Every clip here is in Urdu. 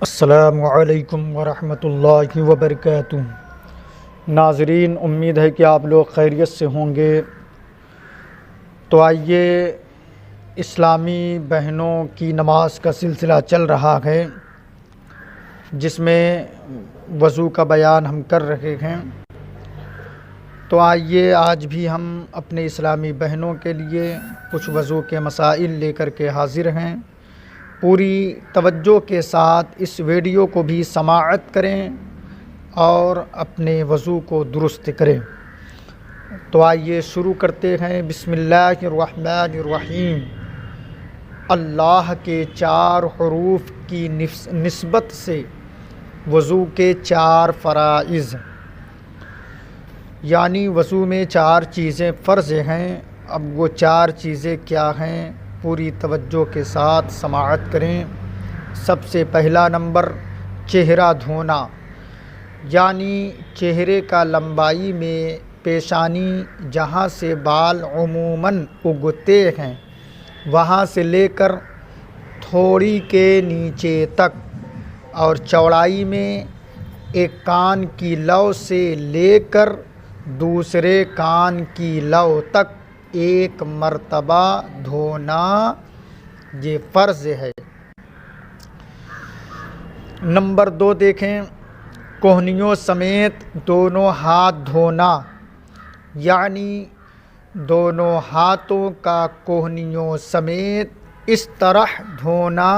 السلام علیکم ورحمۃ اللہ وبرکاتہ۔ ناظرین، امید ہے کہ آپ لوگ خیریت سے ہوں گے۔ تو آئیے، اسلامی بہنوں کی نماز کا سلسلہ چل رہا ہے جس میں وضو کا بیان ہم کر رہے ہیں۔ تو آئیے آج بھی ہم اپنے اسلامی بہنوں کے لیے کچھ وضو کے مسائل لے کر کے حاضر ہیں۔ پوری توجہ کے ساتھ اس ویڈیو کو بھی سماعت کریں اور اپنے وضو کو درست کریں۔ تو آئیے شروع کرتے ہیں۔ بسم اللہ الرحمن الرحیم۔ اللہ کے 4 حروف کی نسبت سے وضو کے 4 فرائض، یعنی وضو میں 4 چیزیں فرض ہیں۔ اب وہ 4 چیزیں کیا ہیں، پوری توجہ کے ساتھ سماعت کریں۔ سب سے پہلا نمبر چہرہ دھونا، یعنی چہرے کا لمبائی میں پیشانی جہاں سے بال عموماً اگتے ہیں وہاں سے لے کر تھوڑی کے نیچے تک، اور چوڑائی میں ایک کان کی لو سے لے کر دوسرے کان کی لو تک 1 مرتبہ دھونا، یہ فرض ہے۔ نمبر 2 دیکھیں، کوہنیوں سمیت دونوں ہاتھ دھونا، یعنی دونوں ہاتھوں کا کوہنیوں سمیت اس طرح دھونا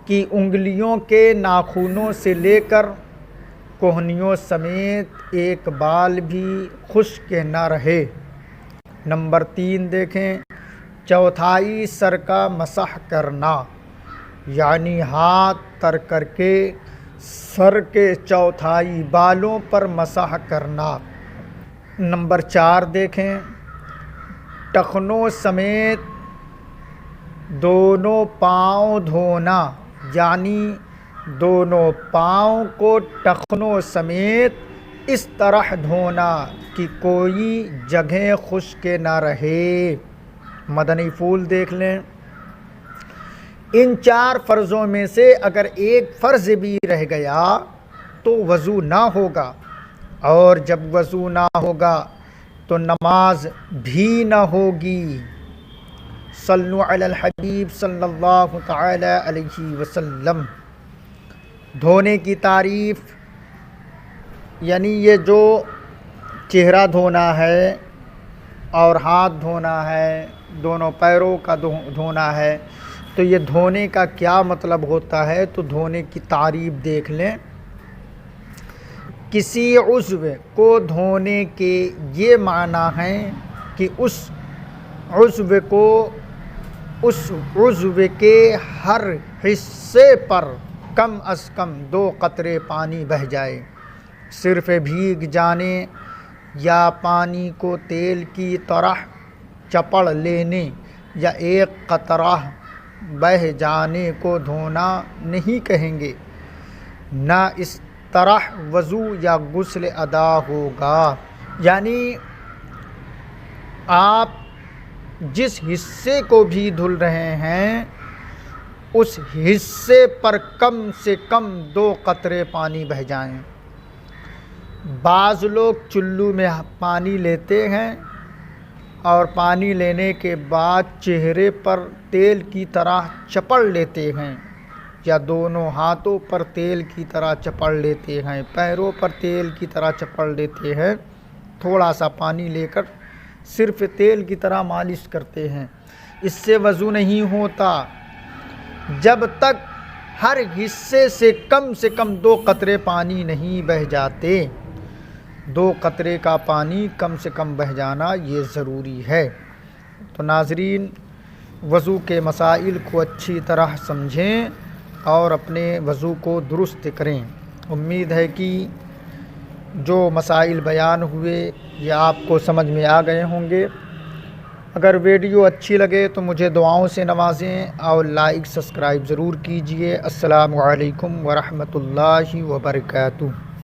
کہ انگلیوں کے ناخنوں سے لے کر کوہنیوں سمیت ایک بال بھی خشک نہ رہے۔ نمبر 3 دیکھیں، چوتھائی سر کا مسح کرنا، یعنی ہاتھ تر کر کے سر کے چوتھائی بالوں پر مسح کرنا۔ نمبر 4 دیکھیں، ٹخنوں سمیت دونوں پاؤں دھونا، یعنی دونوں پاؤں کو ٹخنوں سمیت اس طرح دھونا کہ کوئی جگہ خشک نہ رہے۔ مدنی پھول دیکھ لیں۔ ان 4 فرضوں میں سے اگر ایک فرض بھی رہ گیا تو وضو نہ ہوگا، اور جب وضو نہ ہوگا تو نماز بھی نہ ہوگی۔ صلو علی الحبیب صلی اللہ تعالی علیہ وسلم۔ دھونے کی تعریف، یعنی یہ جو چہرہ دھونا ہے اور ہاتھ دھونا ہے، دونوں پیروں کا دھونا ہے، تو یہ دھونے کا کیا مطلب ہوتا ہے؟ تو دھونے کی تعریف دیکھ لیں۔ کسی عضو کو دھونے کے یہ معنی ہیں کہ اس عضو کے ہر حصے پر کم از کم 2 قطرے پانی بہہ جائے۔ صرف بھیگ جانے یا پانی کو تیل کی طرح چپڑ لینے یا 1 قطرہ بہہ جانے کو دھونا نہیں کہیں گے، نہ اس طرح وضو یا غسل ادا ہوگا۔ یعنی آپ جس حصے کو بھی دھل رہے ہیں اس حصے پر کم سے کم 2 قطرے پانی بہہ جائیں۔ بعض لوگ چلو میں پانی لیتے ہیں اور پانی لینے کے بعد چہرے پر تیل کی طرح چپڑ لیتے ہیں، یا دونوں ہاتھوں پر تیل کی طرح چپڑ لیتے ہیں، پیروں پر تیل کی طرح چپڑ لیتے ہیں۔ تھوڑا سا پانی لے کر صرف تیل کی طرح مالش کرتے ہیں، اس سے وضو نہیں ہوتا جب تک ہر حصے سے کم 2 قطرے پانی نہیں بہہ جاتے۔ 2 قطرے کا پانی کم سے کم بہہ جانا یہ ضروری ہے۔ تو ناظرین، وضو کے مسائل کو اچھی طرح سمجھیں اور اپنے وضو کو درست کریں۔ امید ہے کہ جو مسائل بیان ہوئے یہ آپ کو سمجھ میں آ گئے ہوں گے۔ اگر ویڈیو اچھی لگے تو مجھے دعاؤں سے نوازیں اور لائک سبسکرائب ضرور کیجئے۔ السلام علیکم ورحمۃ اللہ وبرکاتہ۔